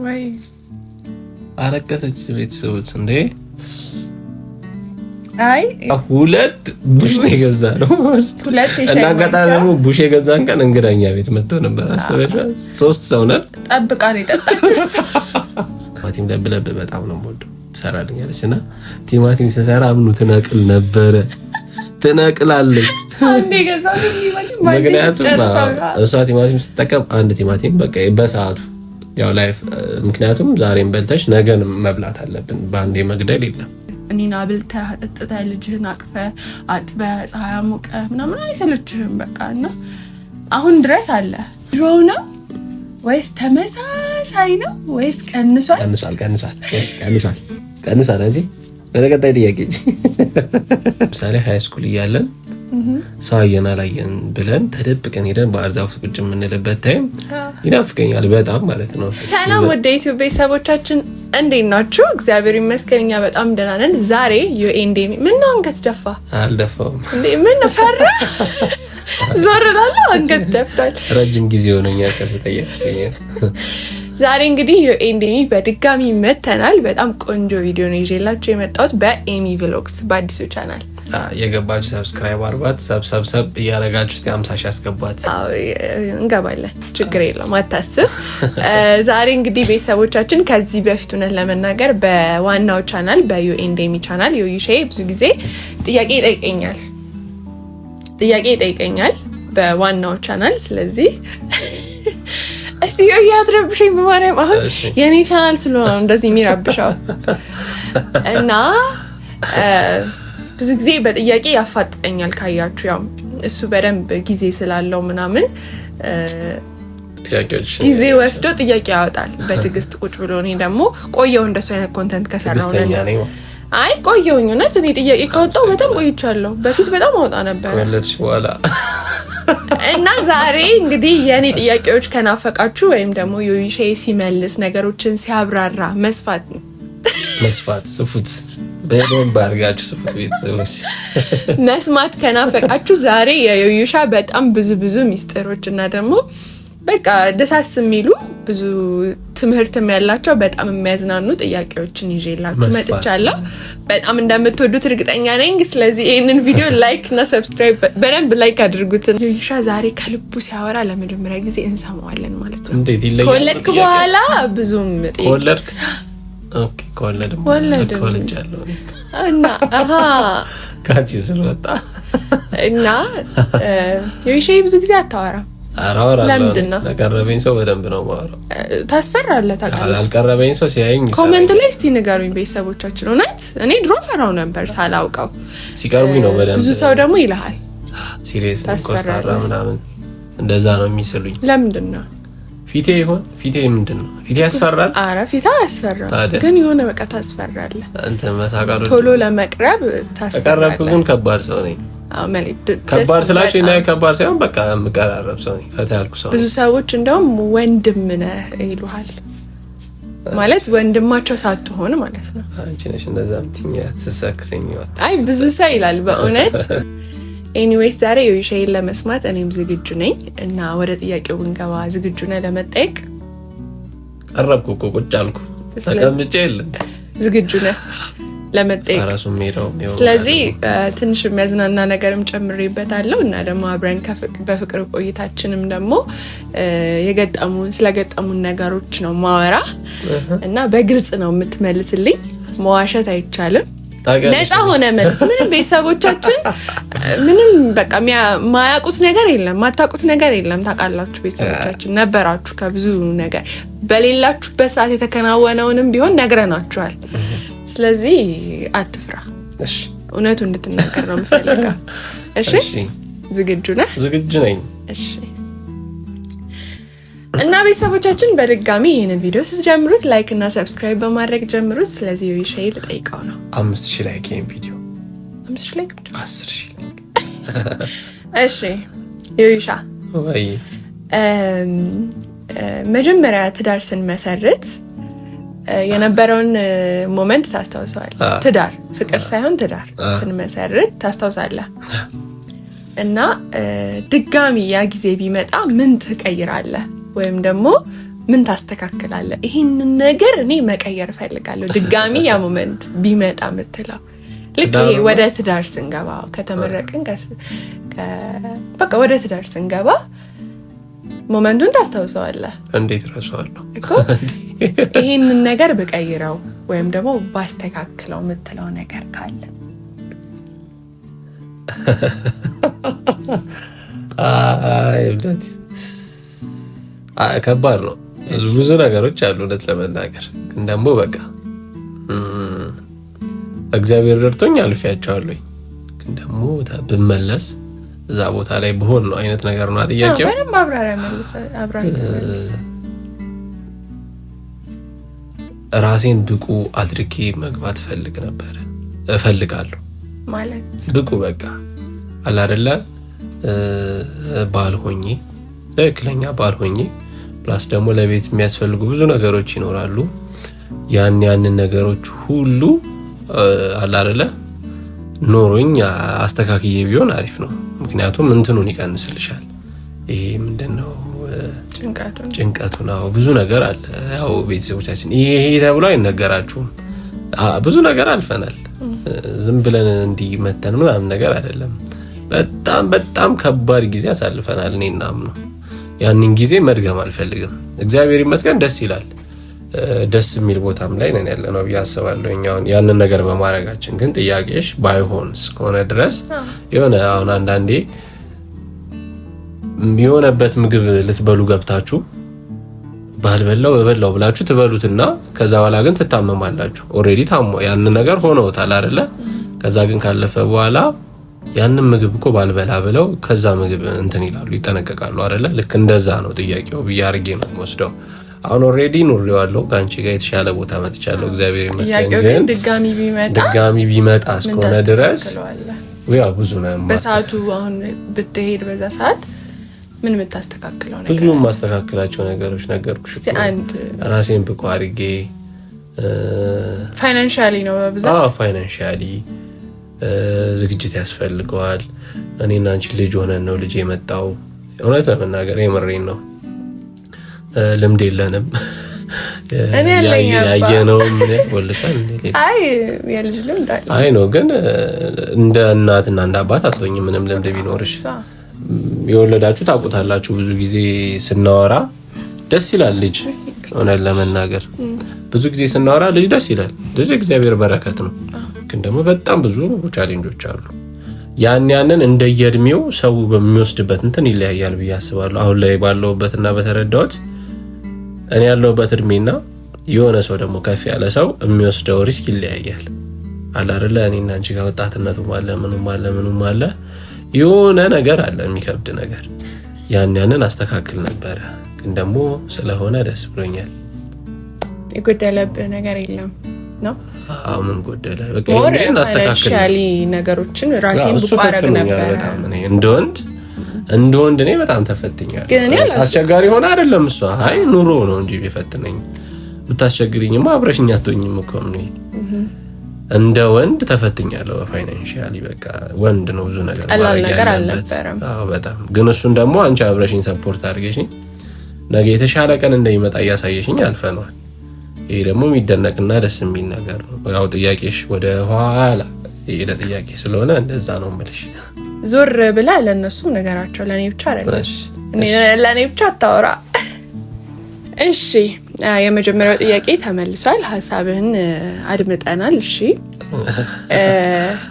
ወይ አረከሰች ቤተሰቦች እንዴ አይ ሁለት ቡሽ የገዛ ነው እና አጋጣሚ ቡሽ የገዛን ቀን እንግዳኛ ቤት መጥቶ ነበር አሰበሽ 3 ሰው ነን ጠብቃ ነው የጠጣችው ቲማቲም ለብለብ በጣም ነው የምወደው ትሰራልኛለችና ቲማቲም ሲሰራ አብኑ ትነቅል ነበር ትነቅላለች አንዴ ገዛው ቲማቲም ምክንያቱም እሷ ቲማቲም ስትጠቀም አንድ ቲማቲም በቃ በሰዓቱ ያው ላይፍ ምክንያቱም ዛሬም በልተሽ ነገን መብላት አለብን ባንዴ መግደል የለም እኔና አብልታ አጠጥታ ልጅህን አቅፈ አጥበ ፀሐይ አሞቀ ምናምን አይሰለችህም በቃና አሁን ድረስ አለ ድሮው ነው ወይስ ተመሳሳይ ነው ወይስ ቀንሷል እንጂ በተከታይ ጥያቄ ምሳሌ ሃይ ስኩል እያለን ሳየና ላየን ብለን ተደብቀን ሄደን ባህር ዛፍ ቁጭ የምንልበት ታይም ይናፍቀኛል በጣም ማለት ነው። ሰላም ወደ ኢትዮጵያ ቤተሰቦቻችን እንዴት ናችሁ? እግዚአብሔር ይመስገን እኛ በጣም ደህና ነን። ዛሬ ዩኤንዴሚ ምን ነው አንገት ደፋ? አልደፋውም እንዴ ምን ፈራ? ዞር ላለው አንገት ደፍቷል። ረጅም ጊዜ ሆነኛ ከተጠየቀኝ ዛሬ እንግዲህ ዩኤንዴሚ በድጋሚ መተናል። በጣም ቆንጆ ቪዲዮ ነው ይዤላችሁ የመጣሁት በኤሚ ቭሎግስ በአዲሱ ቻናል የገባችሁ ሰብስክራይብ አርባት ሰብሰብ ያረጋችሁ እስቲ 50 ሺህ አስገባት። እንገባለን ችግር የለውም አታስብ። ዛሬ እንግዲህ ቤተሰቦቻችን ከዚህ በፊት እውነት ለመናገር በዋናው ቻናል በዩኤንዴሚ ቻናል ዩዩሼ ብዙ ጊዜ ጥያቄ ይጠይቀኛል በዋናው ቻናል። ስለዚህ እስቲ ያትረብሽኝ በማርያም አሁን የኔ ቻናል ስለሆነ እንደዚህ የሚራብሻው እና ብዙ ጊዜ በጥያቄ ያፋጥጠኛል ካያችሁ ያው እሱ በደንብ ጊዜ ስላለው ምናምን ጊዜ ወስዶ ጥያቄ ያወጣል በትግስት ቁጭ ብሎ እኔ ደግሞ ቆየው እንደሱ አይነት ኮንተንት ከሰራው ነው አይ ቆየውኝ እውነት እኔ ጥያቄ ካወጣው በጣም ቆይቻለሁ በፊት በጣም አወጣ ነበር ወለድሽ በኋላ እና ዛሬ እንግዲህ የኔ ጥያቄዎች ከናፈቃችሁ ወይም ደግሞ ዩዩሼ ሲመልስ ነገሮችን ሲያብራራ መስፋት ስፉት በደንብ አድርጋችሁ ስፉት ቤተሰቦች መስማት ከናፈቃችሁ ዛሬ የዩዩሻ በጣም ብዙ ሚስጥሮች እና ደግሞ በቃ ደሳስ የሚሉ ብዙ ትምህርትም ያላቸው በጣም የሚያዝናኑ ጥያቄዎችን ይዤላችሁ መጥቻለሁ። በጣም እንደምትወዱት እርግጠኛ ነኝ። ስለዚህ ይሄንን ቪዲዮ ላይክ እና ሰብስክራይብ በደንብ ላይክ አድርጉት። ዩዩሻ ዛሬ ከልቡ ሲያወራ ለመጀመሪያ ጊዜ እንሰማዋለን ማለት ነው። እንዴት ይለያል? ከወለድክ በኋላ ብዙም ከወለድክ ኦኬ ከወለድኩ እና ካቺ ስለወጣ እና ዩዩሼ ብዙ ጊዜ አታወራም። ለምንድን ነው? ለቀረበኝ ሰው በደንብ ነው ማወራው። ታስፈራለህ ታውቃለህ። አልቀረበኝ ሰው ሲያየኝ ኮሜንት ላይ እስቲ ንገሩኝ ቤተሰቦቻችን። እውነት እኔ ድሮ ፈራው ነበር ሳላውቀው ሲቀርቡኝ ነው በደንብ። ብዙ ሰው ደግሞ ይልሃል ሲሪየስ ኮስታራ ምናምን እንደዛ ነው የሚስሉኝ። ለምንድን ነው? ፊቴ ምንድነው? ፊቴ ያስፈራል? አረ ፊቴ ያስፈራል ግን የሆነ በቃ ታስፈራለህ። አንተ መሳቃሉ ቶሎ ለመቅረብ ታስፈራለህ። ተቀረብኩ ግን ከባድ ሰው ነኝ። ከባድ ስላችሁ እና ከባድ ሳይሆን በቃ መቀራረብ ሰው ነኝ። ፈታ ያልኩ ሰው። ብዙ ሰዎች እንደውም ወንድም ነህ ይሉሃል። ማለት ወንድማቸው ሳትሆን ማለት ነው። አንቺ ነሽ እንደዛ ምትኛ ተሰክሰኝ ይወጣ። አይ ብዙ ሰው ይላል በእውነት። ኤኒዌይስ ዛሬ ዩዩሼን ለመስማት እኔም ዝግጁ ነኝ እና ወደ ጥያቄው ብንገባ ዝግጁ ነህ ለመጠየቅ? ቀረብኩ እኮ ቁጭ አልኩ ተቀምጬ የለም ዝግጁ ነህ ለመጠየቅ? ስለዚህ ትንሽ የሚያዝናና ነገርም ጨምሬበታለሁ እና ደግሞ አብረን በፍቅር ቆይታችንም ደግሞ ስለገጠሙን ነገሮች ነው ማወራ እና በግልጽ ነው የምትመልስልኝ። መዋሸት አይቻልም። ነፃ ሆነ መልስ። ምንም ቤተሰቦቻችን ምንም በቃ ማያውቁት ነገር የለም ማታውቁት ነገር የለም። ታውቃላችሁ ቤተሰቦቻችን ነበራችሁ ከብዙ ነገር በሌላችሁበት ሰዓት የተከናወነውንም ቢሆን ነግረናችኋል። ስለዚህ አትፍራ። እሺ እውነቱን እንድትናገር ነው የምፈልገው። እሺ ዝግጁ ነህ? ዝግጁ ነኝ። እሺ እና ቤተሰቦቻችን በድጋሚ ይሄንን ቪዲዮ ስትጀምሩት ላይክ እና ሰብስክራይብ በማድረግ ጀምሩት። ስለዚህ ዩዩሼ ልጠይቀው ነው 5000 ላይክ ይሄን ቪዲዮ 5000 ላይክ 10000 ላይክ። እሺ ዩዩሻ ወይ መጀመሪያ ትዳር ስንመሰርት የነበረውን ሞመንት ታስታውሳለህ? ትዳር ፍቅር ሳይሆን ትዳር ስንመሰርት ታስታውሳለህ? እና ድጋሚ ያ ጊዜ ቢመጣ ምን ትቀይራለህ? ወይም ደግሞ ምን ታስተካክላለህ? ይሄንን ነገር እኔ መቀየር ፈልጋለሁ ድጋሚ ያ ሞመንት ቢመጣ የምትለው ልክ ይሄ ወደ ትዳር ስንገባ ከተመረቅን በቃ ወደ ትዳር ስንገባ ሞመንቱን ታስታውሰዋለህ? እንዴት ረሳዋለሁ እኮ ይሄንን ነገር ብቀይረው ወይም ደግሞ ባስተካክለው የምትለው ነገር ካለ ከባድ ነው። ብዙ ነገሮች አሉ እውነት ለመናገር ግን ደግሞ በቃ እግዚአብሔር ረድቶኝ አልፌያቸዋለሁ። ግን ደግሞ ብመለስ እዛ ቦታ ላይ ብሆን ነው አይነት ነገር ነው ጥያቄው። በደንብ አብራራ መልስ። ራሴን ብቁ አድርጌ መግባት እፈልጋለሁ ማለት ብቁ በቃ አለ አይደለ ባል ሆኜ ትክክለኛ ባል ሆኜ ፕላስ ደግሞ ለቤት የሚያስፈልጉ ብዙ ነገሮች ይኖራሉ። ያንን ነገሮች ሁሉ አለ አይደለ ኖሮኝ አስተካክዬ ቢሆን አሪፍ ነው። ምክንያቱም እንትኑን ይቀንስልሻል። ይሄ ምንድነው ጭንቀቱ ነው። ብዙ ነገር አለ። ያው ቤተሰቦቻችን ይሄ ተብሎ አይነገራችሁም። ብዙ ነገር አልፈናል። ዝም ብለን እንዲህ መተን ምናምን ነገር አይደለም። በጣም በጣም ከባድ ጊዜ አሳልፈናል። እኔና ነው ያንን ጊዜ መድገም አልፈልግም። እግዚአብሔር ይመስገን ደስ ይላል። ደስ የሚል ቦታም ላይ ነን ያለነው ብዬ አስባለሁ። እኛውን ያንን ነገር በማድረጋችን ግን ጥያቄሽ ባይሆንስ ከሆነ ድረስ የሆነ አሁን አንዳንዴ የሆነበት ምግብ ልትበሉ ገብታችሁ በበላው ብላችሁ ትበሉትና ከዛ በኋላ ግን ትታመማላችሁ። ኦሬዲ ታሞ ያንን ነገር ሆኖታል አይደለ? ከዛ ግን ካለፈ በኋላ ያንን ምግብ እኮ ባልበላ ብለው ከዛ ምግብ እንትን ይላሉ፣ ይጠነቀቃሉ አይደለ? ልክ እንደዛ ነው ጥያቄው ብዬ አድርጌ ነው የምወስደው። አሁን ኦሬዲ ኑሬዋለሁ፣ ከአንቺ ጋር የተሻለ ቦታ መጥቻለሁ እግዚአብሔር ይመስገን። ግን ድጋሚ ቢመጣ እስከሆነ ድረስ ያው ብዙ ነው በሰዓቱ አሁን ብትሄድ በዛ ሰዓት ምን የምታስተካክለው ነገር? ብዙ ማስተካከላቸው ነገሮች ነገርኩሽ እኮ ራሴን ብቁ አድርጌ ፋይናንሻሊ ነው በብዛት። ፋይናንሻሊ ዝግጅት ያስፈልገዋል። እኔና አንቺ ልጅ ሆነን ነው ልጅ የመጣው። እውነት ለመናገር የምሬን ነው። ልምድ የለንም። እኔ ያየነው ምን ወልሻል እንዴ? የልጅ ልምድ ነው ግን እንደ እናትና እንደ አባት አትሆኝም። ምንም ልምድ ቢኖርሽ የወለዳችሁ ታውቁታላችሁ። ብዙ ጊዜ ስናወራ ደስ ይላል ልጅ። እውነት ለመናገር ብዙ ጊዜ ስናወራ ልጅ ደስ ይላል። ልጅ እግዚአብሔር በረከት ነው። ግን ደግሞ በጣም ብዙ ቻሌንጆች አሉ። ያንን እንደየእድሜው ሰው በሚወስድበት እንትን ይለያያል ብዬ አስባለሁ። አሁን ላይ ባለውበትና በተረዳሁት እኔ ያለውበት እድሜና የሆነ ሰው ደግሞ ከፍ ያለ ሰው የሚወስደው ሪስክ ይለያያል። አለ አይደለ? እኔና አንቺ ጋር ወጣትነቱ ምኑም አለ የሆነ ነገር አለ የሚከብድ ነገር። ያንን አስተካክል ነበረ። ግን ደግሞ ስለሆነ ደስ ብሎኛል። የጎደለብህ ነገር የለም ነው? ምን ጎደለ? በቃ ይሄን አስተካክል ነገሮችን ራሴን ብቋረግ ነበር። በጣም እኔ እንደ ወንድ እኔ በጣም ተፈትኛለሁ። አስቸጋሪ ሆነ አይደለም እሷ ኑሮ ነው እንጂ ቢፈትነኝ ብታስቸግሪኝማ አብረሽኝ አትሆኝም እኮ ነው። እንደ ወንድ ተፈትኛለሁ በፋይናንሻሊ። በቃ ወንድ ነው ብዙ ነገር ማድረግ ያለበት። በጣም ግን እሱን ደግሞ አንቺ አብረሽኝ ሰፖርት አድርገሽኝ ነገ የተሻለ ቀን እንደሚመጣ እያሳየሽኝ አልፈናል። ይሄ ደግሞ የሚደነቅና ደስ የሚል ነገር ነው። ያው ጥያቄሽ ወደ ኋላ የሄደ ጥያቄ ስለሆነ እንደዛ ነው የምልሽ። ዞር ብላ ለነሱም ነገራቸው፣ ለኔ ብቻ አይደለም። ለኔ ብቻ አታወራ። እሺ የመጀመሪያው ጥያቄ ተመልሷል። ሐሳብህን አድምጠናል። እሺ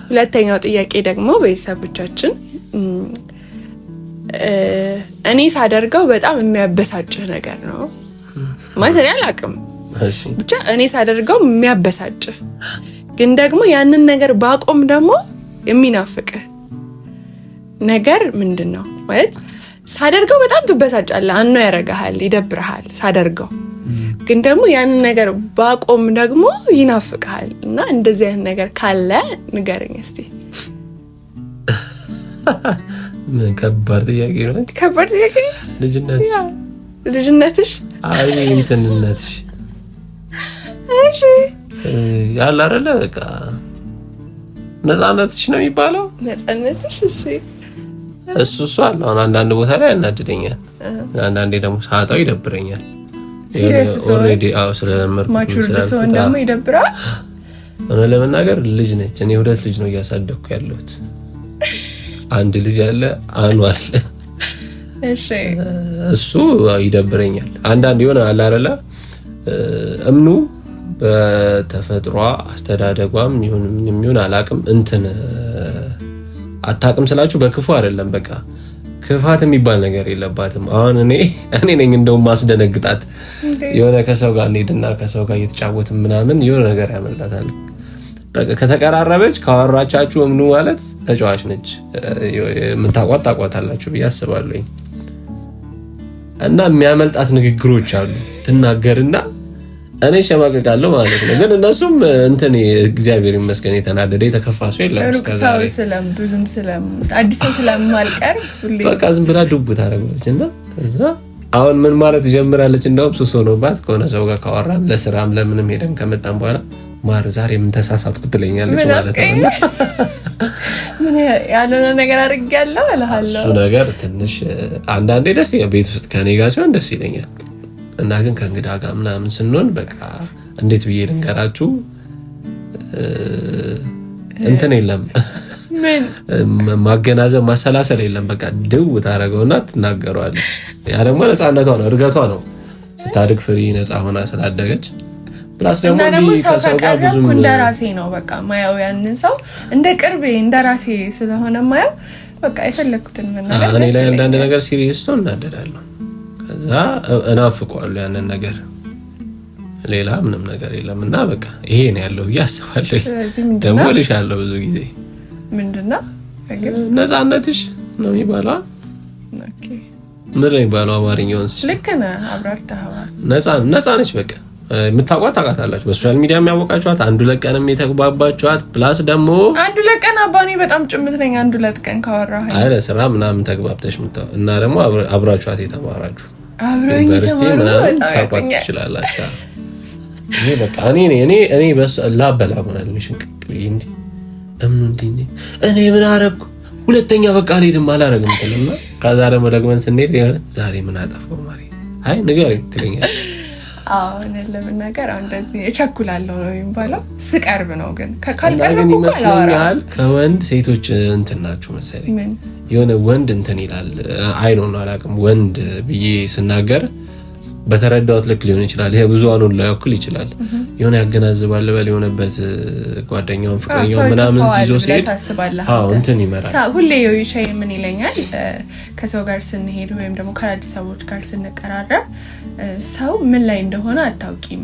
ሁለተኛው ጥያቄ ደግሞ ቤተሰቦቻችን እኔ ሳደርገው በጣም የሚያበሳጭህ ነገር ነው ማለት እኔ አላውቅም፣ ብቻ እኔ ሳደርገው የሚያበሳጭህ ግን ደግሞ ያንን ነገር ባቆም ደግሞ የሚናፍቅህ ነገር ምንድነው? ማለት ሳደርገው በጣም ትበሳጫለህ፣ አኖ ያረጋሃል፣ ይደብርሃል ሳደርገው፣ ግን ደግሞ ያንን ነገር ባቆም ደግሞ ይናፍቅሃል። እና እንደዚህ አይነት ነገር ካለ ንገረኝ እስቲ። ምን ከባድ ጥያቄ ነው። ከባድ ጥያቄ። ልጅነትሽ እንትንነትሽ እሺ ያለ አይደለ? በቃ ነፃነትሽ ነው የሚባለው። ነፃነትሽ እሺ እሱ አለ። አሁን አንዳንድ ቦታ ላይ ያናድደኛል፣ አንዳንዴ ደግሞ ሳጣው ይደብረኛል። ሲሪየስ ኦልሬዲ ስለለመድኩት ማቹርድ ሰውን ደግሞ ይደብራል። ለመናገር ልጅ ነች። እኔ 2 ልጅ ነው እያሳደግኩ ያለሁት። አንድ ልጅ አለ፣ አኑ አለ። እሺ እሱ ይደብረኛል አንዳንድ የሆነ አለ አይደለ እምኑ በተፈጥሯ አስተዳደጓም ይሁን ምንም ይሁን አላቅም እንትን አታቅም ስላችሁ በክፉ አይደለም፣ በቃ ክፋት የሚባል ነገር የለባትም። አሁን እኔ ነኝ እንደውም ማስደነግጣት። የሆነ ከሰው ጋር እንሄድና ከሰው ጋር እየተጫወትን ምናምን የሆነ ነገር ያመልጣታል። በቃ ከተቀራረበች ካወራቻችሁ እምኑ ማለት ተጫዋች ነች። የምታቋት ታቋታላችሁ ብዬ አስባለሁ። እና የሚያመልጣት ንግግሮች አሉ ትናገርና እኔ ሸማቀቃለሁ ማለት ነው። ግን እነሱም እንትን እግዚአብሔር ይመስገን የተናደደ የተከፋ ሰው የለም እስከዛሬ። ብዙም አዲስ ሰው ስለማልቀር ሁሌ በቃ ዝም ብላ ዱብ ታደርጋለች። እና እዛ አሁን ምን ማለት ጀምራለች። እንደውም ሱስ ሆኖባት ከሆነ ሰው ጋር ካወራን ለስራም ለምንም ሄደን ከመጣን በኋላ ማር ዛሬ ምን ተሳሳትኩ ትለኛለች ማለት ነው። ምን ያለነ ነገር አድርጌያለሁ እልሃለሁ። እሱ ነገር ትንሽ አንዳንዴ ደስ ይላል፣ ቤት ውስጥ ከኔ ጋር ሲሆን ደስ ይለኛል። እና ግን ከእንግዳ ጋር ምናምን ስንሆን በቃ እንዴት ብዬ ልንገራችሁ እንትን የለም ምን ማገናዘብ ማሰላሰል የለም። በቃ ድው ታደርገውና ትናገረዋለች። ያ ደግሞ ነፃነቷ ነው፣ እርገቷ ነው። ስታድግ ፍሪ ነፃ ሆና ስላደገች ፕላስ ደግሞ ከሰው ጋር ብዙም እንደራሴ ነው በቃ ማያው ያንን ሰው እንደ ቅርቤ እንደራሴ ስለሆነ ማያው በቃ የፈለኩትን መናገር እኔ ላይ አንዳንድ ነገር ሲሪየስ ነው እናደዳለሁ። ከዛ እናፍቀዋለሁ ያንን ነገር፣ ሌላ ምንም ነገር የለም። እና በቃ ይሄ ነው ያለው ያስባለኝ። ደግሞ ልሻለሁ ብዙ ጊዜ ምንድነው ነፃነትሽ ነው የሚባለው። ኦኬ ምን ነው የሚባለው አማርኛውን? ልክ ነህ፣ አብራርተኸዋል። ነፃ ነች በቃ የምታውቋት ታውቃታላችሁ። በሶሻል ሚዲያ የሚያወቃችኋት 1-2 ቀንም የተግባባችኋት ፕላስ ደግሞ 1-2 ቀን አባኔ በጣም ጭምት ነኝ። 1-2 ቀን ካወራኸኝ አይ ለስራ ምናምን ተግባብተሽ እና ደግሞ አብራችኋት የተማራችሁ ዩኒቨርሲቲ ምናምን ታውቋት ትችላላችሁ። እኔ በቃ እኔ በስ ላበላቡናል ሽንቅቅ እንዴ እምኑ እንዴ እኔ ምን አደረኩ ሁለተኛ በቃ አልሄድም አላረግም ትልና ከዛ ደግሞ ደግመን ስንሄድ ዛሬ ምን አጠፋው ማሪ አይ ንገረኝ ትለኛለች። አሁን ለምናገር እንደዚህ እቸኩላለሁ ነው የሚባለው። ስቀርብ ነው ግን ካልቀረብኩ ይመስለኛል ከወንድ ሴቶች እንትን ናችሁ መሰለኝ። የሆነ ወንድ እንትን ይላል አይ ነው አላውቅም። ወንድ ብዬ ስናገር በተረዳሁት ልክ ሊሆን ይችላል። ይሄ ብዙሃኑን ላይወክል ይችላል። የሆነ ያገናዝባል በል የሆነበት ጓደኛውን ፍቅረኛው ምናምን ይዞ ሲሄድ አዎ እንትን ይመራል። ሁሌ ሻይ ምን ይለኛል ከሰው ጋር ስንሄድ ወይም ደግሞ ከአዲስ ሰዎች ጋር ስንቀራረብ ሰው ምን ላይ እንደሆነ አታውቂም፣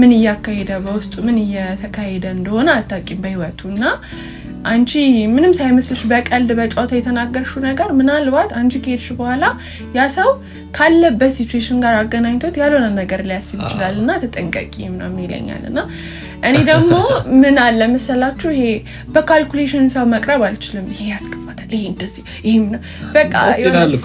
ምን እያካሄደ በውስጡ ምን እየተካሄደ እንደሆነ አታውቂም በህይወቱና አንቺ ምንም ሳይመስልሽ በቀልድ በጨዋታ የተናገርሽው ነገር ምናልባት አንቺ ከሄድሽ በኋላ ያ ሰው ካለበት ሲቹዌሽን ጋር አገናኝቶት ያልሆነ ነገር ሊያስብ ይችላልና ተጠንቀቂ ምናምን ይለኛልና እኔ ደግሞ ምን አለ መሰላችሁ ይሄ በካልኩሌሽን ሰው መቅረብ አልችልም። ይሄ ያስከፋታል፣ ይሄ እንደዚህ ይሄ በቃ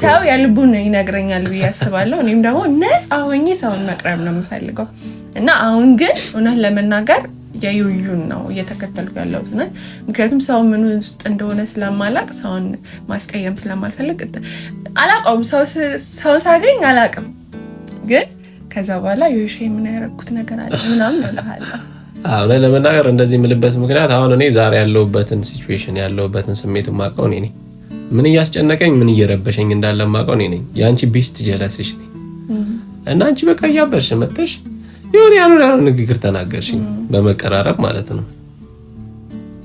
ሰው ያልቡን ይነግረኛል ብዬ አስባለሁ። እኔም ደግሞ ነፃ ሆኜ ሰውን መቅረብ ነው የምፈልገው እና አሁን ግን እውነት ለመናገር የዩዩን ነው እየተከተልኩ ያለሁት ነው። ምክንያቱም ሰው ምን ውስጥ እንደሆነ ስለማላቅ ሰውን ማስቀየም ስለማልፈልግ አላውቀውም። ሰው ሳገኝ አላውቅም፣ ግን ከዛ በኋላ ዩሽ ምን ያደረኩት ነገር አለ ምናምን እልሃለሁ። አሁን ለመናገር እንደዚህ የምልበት ምክንያት አሁን እኔ ዛሬ ያለሁበትን ሲቹዌሽን ያለሁበትን ስሜት ማቀው እኔ ነኝ። ምን እያስጨነቀኝ ምን እየረበሸኝ እንዳለ ማቀው እኔ ነኝ። ያንቺ ቤስት ጀለስሽ ነኝ እና አንቺ በቃ እያበርሽ መጥተሽ የሆነ ያሉን ንግግር ተናገርሽኝ በመቀራረብ ማለት ነው።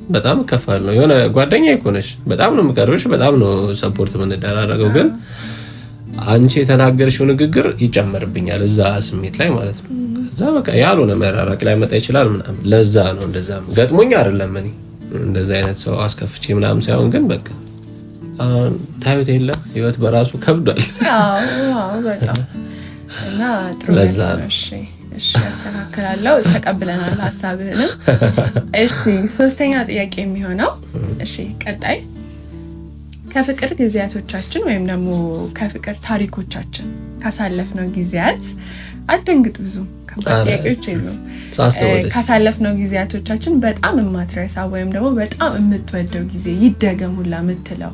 በጣም ከፋል ነው። የሆነ ጓደኛ ይኮነሽ በጣም ነው የምቀርብሽ፣ በጣም ነው ሰፖርት የምንደራረገው። ግን አንቺ የተናገርሽው ንግግር ይጨመርብኛል እዛ ስሜት ላይ ማለት ነው። ከዛ በቃ ያሉን መራራቅ ላይ መጣ ይችላል ምናምን። ለዛ ነው እንደዛም ገጥሞኝ አይደለም እኔ እንደዛ አይነት ሰው አስከፍቼ ምናምን ሳይሆን ግን በቃ ታዩት የለም ህይወት በራሱ ከብዷል። አዎ በጣም እና ጥሩ ነው። እሺ አስተካክላለሁ። ተቀብለናል ሐሳብህንም። እሺ ሶስተኛ ጥያቄ የሚሆነው እሺ ቀጣይ ከፍቅር ጊዜያቶቻችን ወይም ደግሞ ከፍቅር ታሪኮቻችን ካሳለፍነው ጊዜያት አትደንግጥ። ብዙ ከባድ ጥያቄዎች የሉም። ካሳለፍነው ጊዜያቶቻችን በጣም የማትረሳ ወይም ደግሞ በጣም የምትወደው ጊዜ ይደገም ሁላ የምትለው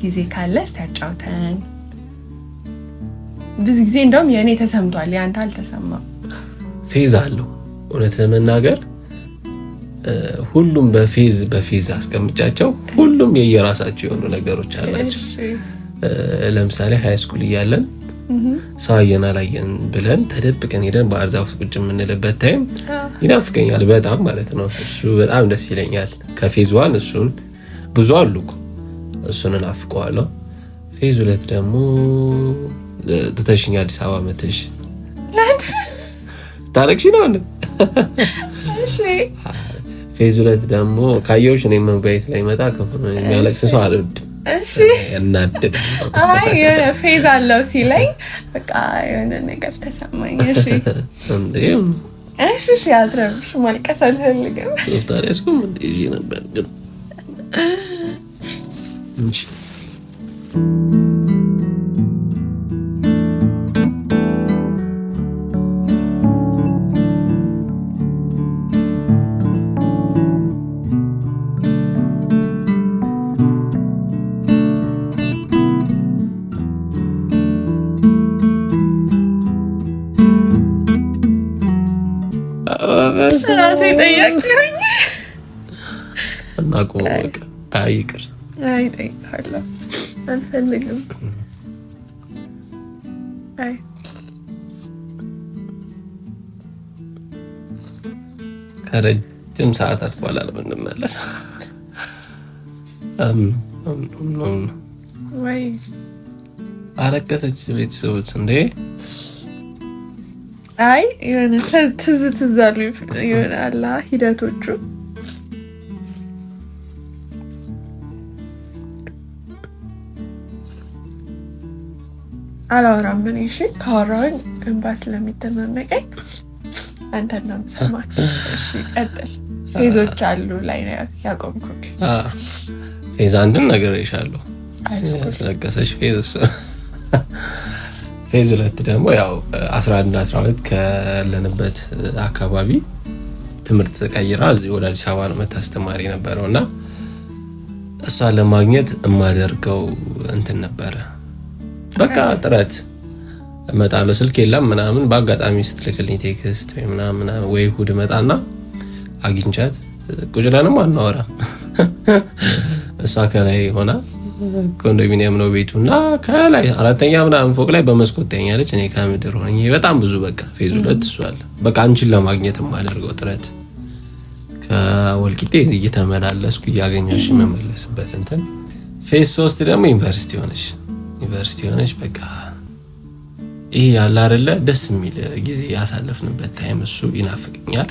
ጊዜ ካለ እስቲ አጫውተን። ብዙ ጊዜ እንደውም የእኔ ተሰምቷል፣ ያንተ አልተሰማም። ፌዝ አለው እውነት ለመናገር ሁሉም በፌዝ አስቀምጫቸው ሁሉም የየራሳቸው የሆኑ ነገሮች አላቸው። ለምሳሌ ሃይ ስኩል እያለን ሳየና ላየን ብለን ተደብቀን ሄደን ባህር ዛፍ ቁጭ የምንልበት ታይም ይናፍቀኛል በጣም ማለት ነው። እሱ በጣም ደስ ይለኛል። ከፌዝ 1 እሱን ብዙ አሉ እሱን እናፍቀዋለሁ። ፌዝ 2 ደግሞ ተተሽኛ አዲስ አበባ መተሽ ታረክሽ ነው እንዴ? እሺ ፌዝ 2 ደግሞ ካየሁሽ እኔ መንባይስ ላይ መጣ ከሆነ የሚያለቅስ ሰው አልወድም። እሺ እናደደ የሆነ ፌዝ አለው ሲለኝ በቃ የሆነ ነገር ተሰማኝ። እሺ እሺ አትረብሽ፣ ማልቀስ አልፈልግም። ሶፍታሪ እስኩም እንዴ ነበር ግን እሺ ራሴ ጠያቂኝ እና ቆመቀ አይቅር ጠይቃለሁ አልፈልግም። አይ ከረጅም ሰዓታት በኋላ ለምንመለስ ወይ አረከሰች ቤተሰቦች እንዴ? አይ የሆነ ትዝ አሉ የሆነ አላ ሂደቶቹ አላወራም። ምን እሺ ካወራሁኝ እንባ ስለሚተመመቀኝ አንተ ነው የምሰማት። እሺ ቀጥል። ፌዞች አሉ ላይ ነው ያቆምኩት። ፌዝ 1 ነገር ይሻለው አስለቀሰሽ ፌዝ ፌዝ 2 ደግሞ ያው 11 12 ከለንበት አካባቢ ትምህርት ቀይራ እዚህ ወደ አዲስ አበባ ነው መታስተማሪ ነበርውና እሷን ለማግኘት የማደርገው እንትን ነበረ። በቃ ጥረት እመጣለሁ፣ ስልክ የለም ምናምን፣ በአጋጣሚ ስትልክልኝ ቴክስት ወይ ምናምን ወይ እሑድ መጣና አግኝቻት ቁጭ ብለንም አናወራ። እሷ ከላይ ሆና ኮንዶሚኒየም ነው ቤቱና ከላይ 4ኛ ምናምን ፎቅ ላይ በመስኮት ተኛለች። እኔ ከምድር ሆኜ በጣም ብዙ በቃ ፌዝ 2 እሱ አለ። በቃ አንቺን ለማግኘት የማደርገው ጥረት ከወልቂጤ እዚህ እየተመላለስኩ እያገኘሽ መመለስበት እንትን። ፌዝ 3 ደግሞ ዩኒቨርሲቲ ሆነሽ በቃ ይሄ ያለ አይደለ ደስ የሚል ጊዜ ያሳለፍንበት ታይም እሱ ይናፍቀኛል።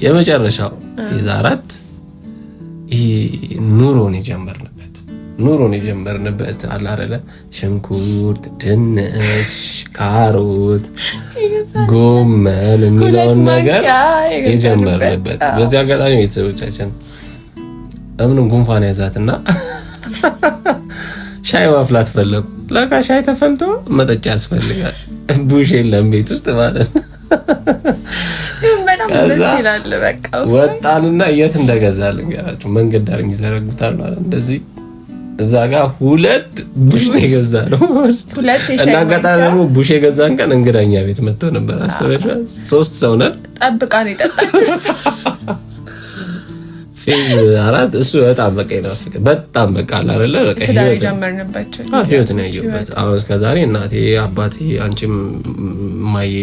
የመጨረሻው ፌዝ 4 ይሄ ኑሮን የጀመርንበት አለ አይደለ ሽንኩርት፣ ድንች፣ ካሮት፣ ጎመን የሚለውን ነገር የጀመርንበት። በዚህ አጋጣሚ ቤተሰቦቻችን እምንም ጉንፋን ያዛትና ሻይ ማፍላት ፈለጉ። ለካ ሻይ ተፈልቶ መጠጫ ያስፈልጋል። ቡሽ የለም ቤት ውስጥ ማለት ነው። ወጣንና የት እንደገዛልን ገራችሁ መንገድ ዳር የሚዘረጉታል ማለት እንደዚህ እዛ ጋር 2 ቡሽ ነው የገዛነው። እና አጋጣሚ ደግሞ ቡሽ የገዛን ቀን እንግዳኛ ቤት መጥቶ ነበር። አሰበሽ 3 ሰው ነን ጠብቃን የጠጣችሁ። ፌዝ 4 እሱ በጣም በቃ ይናፍቅ በጣም በቃ አይደለ በቃ ህይወት ነው ያየሁበት። አሁን እስከዛሬ እናቴ አባቴ አንቺም ማዬ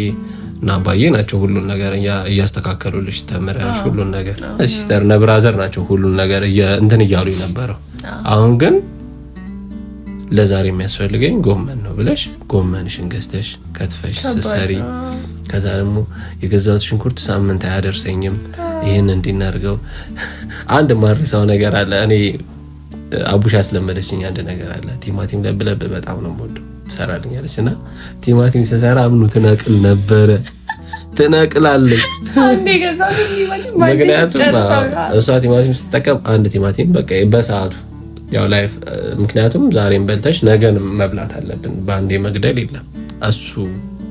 እና አባዬ ናቸው ሁሉን ነገር እያስተካከሉልሽ ተመራሽ ሁሉን ነገር ሲስተር እና ብራዘር ናቸው ሁሉን ነገር እንትን እያሉ የነበረው። አሁን ግን ለዛሬ የሚያስፈልገኝ ጎመን ነው ብለሽ ጎመንሽን ገዝተሽ ከትፈሽ ሰሰሪ ከዛ ደግሞ የገዛሁት ሽንኩርት ሳምንት አያደርሰኝም። ይሄን እንዲናርገው አንድ ማርሳው ነገር አለ። እኔ አቡሽ ያስለመደችኝ አንድ ነገር አለ። ቲማቲም ለብለብ በጣም ነው የምወደው ትሰራልኛለችና ቲማቲም ሲሰራ አምኑ ትነቅል ነበረ ትነቅላለች። አንዴ ገዛሁት ቲማቲም ማለት ነው። እሷ ቲማቲም ስትጠቀም አንድ ቲማቲም በቃ በሰዓቱ ያው ላይፍ ምክንያቱም ዛሬን በልተሽ ነገን መብላት አለብን። ባንዴ መግደል የለም። እሱ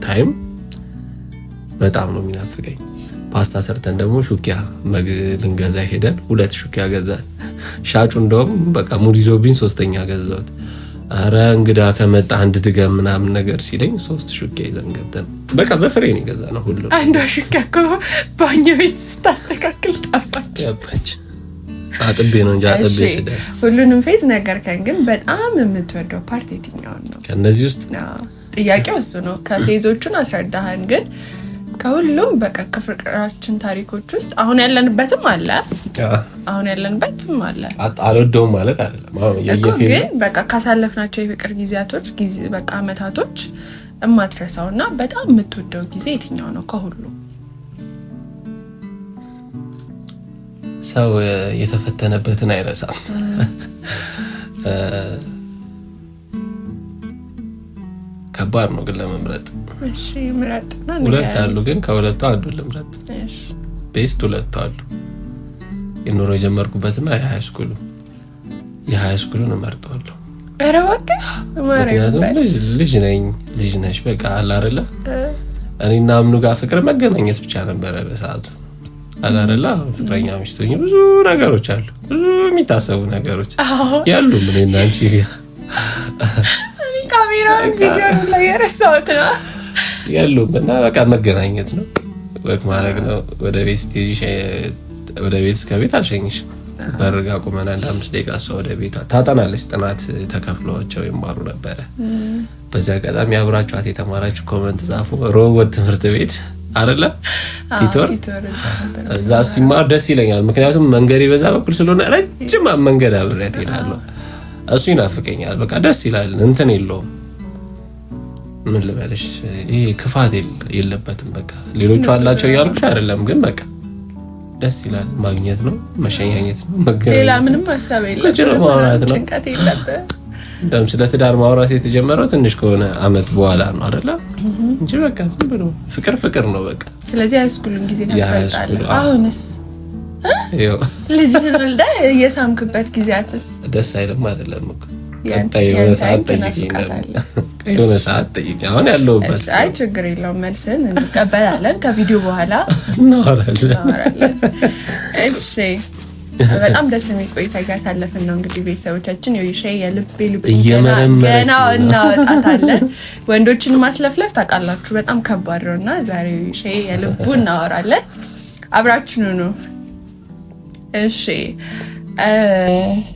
ታይም በጣም ነው የሚናፍቀኝ። ፓስታ ሰርተን ደግሞ ሹኪያ ልንገዛ ሄደን 2 ሹኪያ ገዛን። ሻጩ እንደውም በቃ ሙድ ይዞብኝ 3ኛ ገዛሁት። አረ እንግዳ ከመጣ አንድ ድገም ምናምን ነገር ሲለኝ 3 ሹኪያ ይዘን ገብተን በቃ በፍሬ ነው የገዛነው ሁሉ። አንዷ ሹኪያ እኮ ባኞ ቤት ስታስተካክል ጠፋች። አጥቤ ነው እንጂ አጥቤ ስደ ሁሉንም ፌዝ ነገርከን። ግን በጣም የምትወደው ፓርት የትኛው ነው ከነዚህ ውስጥ? ጥያቄው እሱ ነው። ከፌዞቹን አስረዳህን፣ ግን ከሁሉም በቃ ከፍቅራችን ታሪኮች ውስጥ አሁን ያለንበትም አለ አልወደውም ማለት አይደለም። አሁን ግን በቃ ካሳለፍናቸው የፍቅር ጊዜያቶች በቃ አመታቶች እማትረሳውና በጣም የምትወደው ጊዜ የትኛው ነው ከሁሉም? ሰው የተፈተነበትን አይረሳም። ከባድ ነው ግን ለመምረጥ። እሺ ምረጥና ሁለት አሉ፣ ግን ከሁለቱ አንዱን ልምረጥ። እሺ ቤስት ሁለቱ አሉ። የኑሮ የጀመርኩበትና የሃይ ስኩሉን እመርጠዋለሁ። ኧረ እባክህ ምክንያቱም ልጅ ነሽ በቃ አለ አይደለ? እኔና አምኑ ጋር ፍቅር መገናኘት ብቻ ነበረ በሰዓቱ አለ አይደለ? ፍቅረኛ ሚስቶኝ ብዙ ነገሮች አሉ፣ ብዙ የሚታሰቡ ነገሮች ያሉ ምን እና አንቺ ካሜራ ቪዲዮ ላይ ያረሳሁት ነው ያሉም እና በቃ መገናኘት ነው፣ ወክ ማድረግ ነው። ወደ ቤት ስትሄጂ ወደ ቤት እስከ ቤት አልሸኝሽ በርጋ ቆመና አንድ 5 ደቂቃ ሰው ወደ ቤት ታጠናለች። ጥናት ተከፍሏቸው ይማሩ ነበረ። በዛ አጋጣሚ አብራችኋት የተማራችሁ ኮሜንት ጻፉ። ሮቦት ትምህርት ቤት አይደለ ቲቶር እዛ ሲማር ደስ ይለኛል። ምክንያቱም መንገድ በዛ በኩል ስለሆነ ረጅም መንገድ አብሬያት እሄዳለሁ። እሱ ይናፍቀኛል። በቃ ደስ ይላል። እንትን የለውም ምን ልበልሽ፣ ይሄ ክፋት የለበትም። በቃ ሌሎቹ አላቸው እያልኩሽ አይደለም፣ ግን በቃ ደስ ይላል። ማግኘት ነው፣ መሸኛኘት ነው፣ መገናኘት። ሌላ ምንም ሀሳብ የለበትም፣ ጭንቀት የለበትም። እንደም ስለ ትዳር ማውራት የተጀመረው ትንሽ ከሆነ አመት በኋላ ነው አይደለ? እንጂ በቃ ዝም ብሎ ፍቅር ነው በቃ። ስለዚህ ሃይስኩልን ጊዜ ታስፈልጣለህ። አሁንስ ልጅህን ወልደህ የሳምክበት ጊዜያትስ ደስ አይልም? አይደለም እኮ ቀጣይ የሆነ ሰዓት ጠይቅ። አሁን ያለሁበት አይ ችግር የለውም፣ መልስን እንቀበላለን። ከቪዲዮ በኋላ እናወራለን። እሺ በጣም ደስ የሚል ቆይታ ያሳለፍን ነው። እንግዲህ ቤተሰቦቻችን ዮይሼ የልብ ገና እናወጣታለን። ወንዶችን ማስለፍለፍ ታውቃላችሁ በጣም ከባድ ነውና ዛሬ ዮይሼ የልቡ እናወራለን። አብራችኑ ነው። እሺ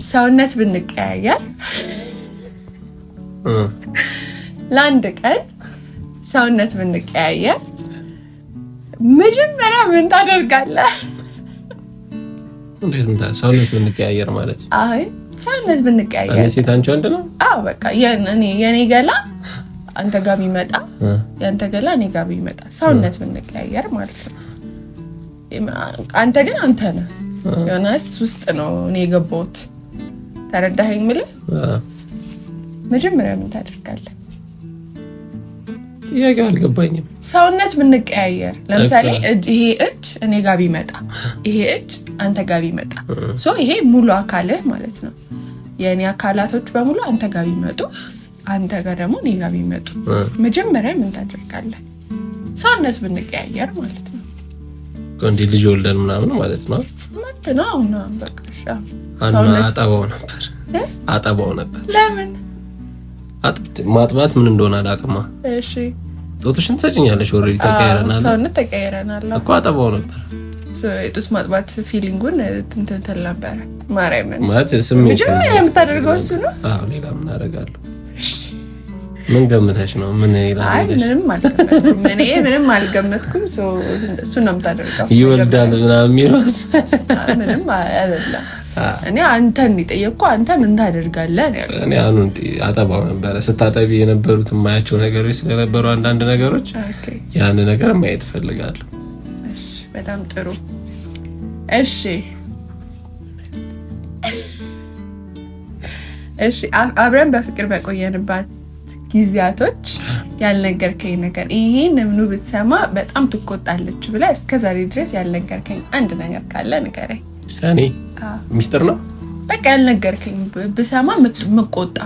ሰውነት ብንቀያየር ለአንድ ቀን ሰውነት ብንቀያየር መጀመሪያ ምን ታደርጋለህ? እንዴት እንታ ሰውነት ብንቀያየር ማለት? አይ ሰውነት ብንቀያየር እኔ ሴት አንቺ ወንድ ነው? አዎ በቃ የኔ ገላ አንተ ጋር ቢመጣ ያንተ ገላ እኔ ጋር ቢመጣ ሰውነት ብንቀያየር ማለት ነው። አንተ ግን አንተ ነህ፣ ዮናስ ውስጥ ነው እኔ የገባሁት። ተረዳኸኝ? ምልህ መጀመሪያ ምን ታደርጋለህ? ጥያቄ አልገባኝም። ሰውነት ብንቀያየር ለምሳሌ ይሄ እጅ እኔ ጋር ቢመጣ ይሄ እጅ አንተ ጋር ቢመጣ ይሄ ሙሉ አካልህ ማለት ነው። የኔ አካላቶች በሙሉ አንተ ጋር ቢመጡ አንተ ጋር ደግሞ እኔ ጋር ቢመጡ መጀመሪያ ምን ታደርጋለህ? ሰውነት ብንቀያየር ማለት ነው። እንዴ ልጅ ወልደን ምናምን ማለት ነው ነው በቃ አጠባው ነበር። ለምን ማጥባት ምን እንደሆነ አላውቅም። እሺ ጡትሽን ትሰጪኛለሽ። ኦሬዲ ተቀየረናል፣ ሰውነት ተቀየረናል እኮ አጠባው ነበር። የጡት ማጥባት ፊሊንጉን ትንተል ነበር። ማርያምን ማለት ስሜት መጀመሪያ የምታደርገው እሱ ነው። ሌላ ምን አደርጋለሁ? ምን ገምተሽ ነው? ምን ይላል? አይ ምንም አልገመትኩም። እሱ ነው የምታደርገው። ይወልዳል ምናምን የሚሉት ምንም አይደለም። እኔ አንተን ጠየቅኩ። አንተ ምን ታደርጋለህ? እኔ አሁን አጠባው ነበር። ስታጠቢ የነበሩት የማያቸው ነገሮች ስለነበሩ አንዳንድ ነገሮች ያን ነገር ማየት እፈልጋለሁ። እሺ በጣም ጥሩ። እሺ አብረን በፍቅር በቆየንባት ጊዜያቶች ያልነገርከኝ ነገር ይሄን ምኑ ብትሰማ በጣም ትቆጣለች ብለህ እስከዛሬ ድረስ ያልነገርከኝ አንድ ነገር ካለ ንገረኝ። እኔ ሚስጥር ነው በቃ ያልነገርከኝ ብሰማ ምቆጣ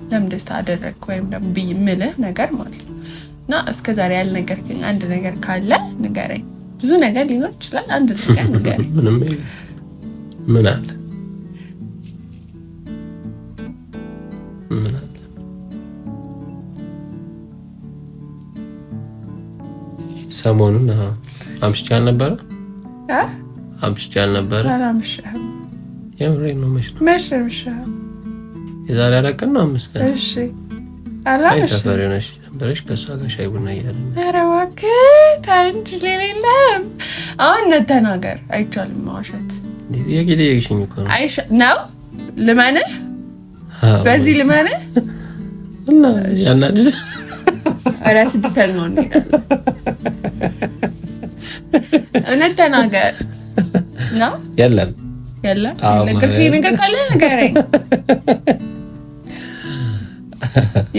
ለምን ደስታ አደረክ ወይም ደግሞ ብይምልህ ነገር ማለት ነው። እና እስከዛሬ ያልነገርከኝ አንድ ነገር ካለ ንገረኝ። ብዙ ነገር ሊኖር ይችላል፣ አንድ ነገር ንገረኝ። ምንም ምን አለ ሰሞኑን አምሽቻል ነበር አምሽቻል ነበር አላምሽም። የምሬን ነው። መሽረምሽ የዛሬ 4 ቀን ነው 5 ቀን። እሺ አላምሽ ሰፈር ነሽ ነበርሽ ከሷ ጋር ሻይ ቡና እያልን። ኧረ እባክህ ታንቺ ለሌለም አሁን ተናገር። አይቻልም ማዋሸት። የጌሽኝ እኮ ነው አይሻ ነው ልመንህ በዚህ ልመንህ እና ያናድ ኧረ 6ኛው ነው እውነት ተናገር ነው የለም ነገር ካለ ንገረኝ።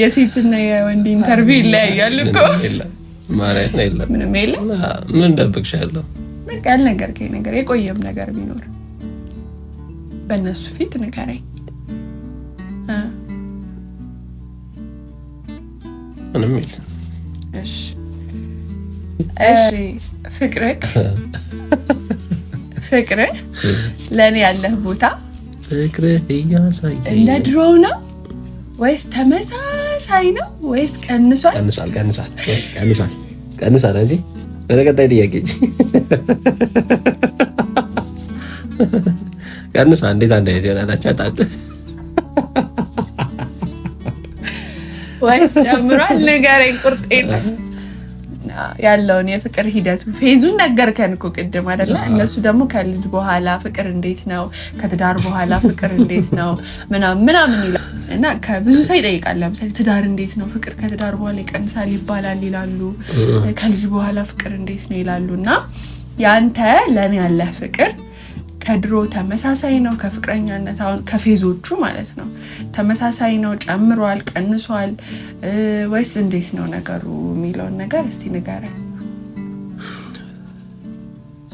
የሴትና የወንድ ኢንተርቪው ይለያያል እኮ ማለት ነው። የለም ምንም የለም። ምን ደብቅሻለሁ? በቃ ያልነገርከኝ ነገር የቆየም ነገር ቢኖር በእነሱ ፊት ንገረኝ። ምንም የለም። እሺ ፍቅርህ ለኔ ያለህ ቦታ ፍቅርህ እያሳየኝ እንደ ድሮው ነው ወይስ ተመሳሳይ ነው ወይስ ቀንሷል? ቀንሷል እንጂ ወደ ቀጣይ ጥያቄ ቀንሷል። እንዴት አንድ አይነት ይሆናል? አቻጣጥ ወይስ ጨምሯል? ንገረኝ ቁርጤን ያለውን የፍቅር ሂደቱ ፌዙን ነገርከን እኮ ቅድም አይደለ? እነሱ ደግሞ ከልጅ በኋላ ፍቅር እንዴት ነው፣ ከትዳር በኋላ ፍቅር እንዴት ነው ምናምን ይላል እና ከብዙ ሰው ይጠይቃል። ለምሳሌ ትዳር እንዴት ነው፣ ፍቅር ከትዳር በኋላ ይቀንሳል ይባላል ይላሉ። ከልጅ በኋላ ፍቅር እንዴት ነው ይላሉ። እና ያንተ ለኔ ያለህ ፍቅር ከድሮ ተመሳሳይ ነው? ከፍቅረኛነት አሁን ከፌዞቹ ማለት ነው ተመሳሳይ ነው? ጨምሯል? ቀንሷል? ወይስ እንዴት ነው ነገሩ የሚለውን ነገር እስቲ ንገረኝ።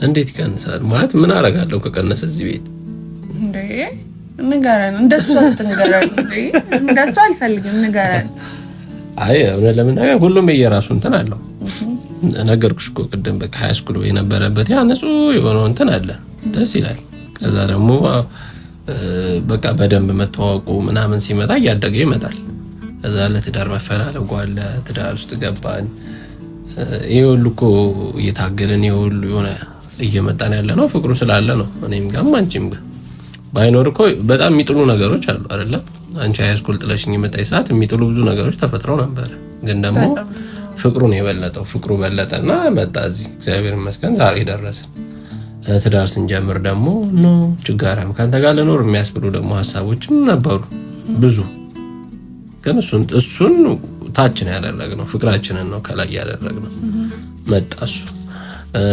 እንዴት ይቀንሳል ማለት ምን አደርጋለሁ ከቀነሰ እዚህ ቤት እንዴ? ንገረን። እንደሱ አትንገረን እንዴ? እንደሱ አልፈልግም፣ ንገረን። አይ እውነት ለመናገር ሁሉም የየራሱ እንትን አለው። ነገርኩሽ እኮ ቅድም በቃ ሃይ ስኩል የነበረበት ያ ንጹህ የሆነው እንትን አለ፣ ደስ ይላል። ከዛ ደግሞ በቃ በደንብ መተዋወቁ ምናምን ሲመጣ እያደገ ይመጣል። ከዛ ለትዳር መፈላለጉ አለ፣ ትዳር ውስጥ ገባን። ይሄ ሁሉ እኮ እየታገልን ይሄ ሁሉ የሆነ እየመጣን ያለ ነው ፍቅሩ ስላለ ነው። እኔም ጋር አንቺም ጋር ባይኖር እኮ በጣም የሚጥሉ ነገሮች አሉ አይደለ? አንቺ ሃይ ስኩል ጥለሽኝ የመጣይ ሰዓት የሚጥሉ ብዙ ነገሮች ተፈጥረው ነበር። ግን ደግሞ ፍቅሩን የበለጠው ፍቅሩ በለጠና መጣ እዚህ። እግዚአብሔር ይመስገን ዛሬ ደረስን። ትዳር ስንጀምር ደግሞ ነው ችጋራም ካንተ ጋር ልኖር የሚያስብሉ ደግሞ ሐሳቦችም ነበሩ ብዙ። ግን እሱን ታችን ያደረግነው ፍቅራችንን ነው ከላይ ያደረግነው። መጣ እሱ።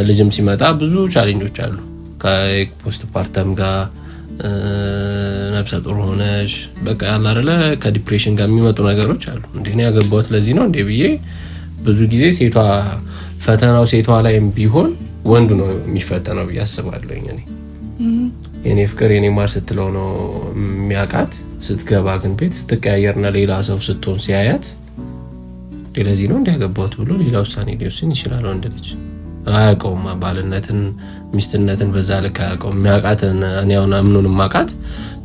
ልጅም ሲመጣ ብዙ ቻሌንጆች አሉ ከፖስት ፓርተም ጋር ነብሰ ጡር ሆነሽ በቃ ያለ አይደለ ከዲፕሬሽን ጋር የሚመጡ ነገሮች አሉ። እንዴ ነው ያገባሁት ለዚህ ነው እንዴ ብዬ ብዙ ጊዜ ፈተናው ሴቷ ላይም ቢሆን ወንዱ ነው የሚፈተነው ብዬ አስባለሁ። የኔ ፍቅር የኔ ማር ስትለው ነው የሚያውቃት። ስትገባ ግን ቤት ስትቀያየርና ሌላ ሰው ስትሆን ሲያያት ለዚህ ነው እንዲያገባሁት ብሎ ሌላ ውሳኔ ሊወስን ይችላል። ወንድ ልጅ አያውቀውም ባልነትን ሚስትነትን በዛ ልክ አያውቀውም። የሚያውቃትን እኔ አሁን አምኑን ማውቃት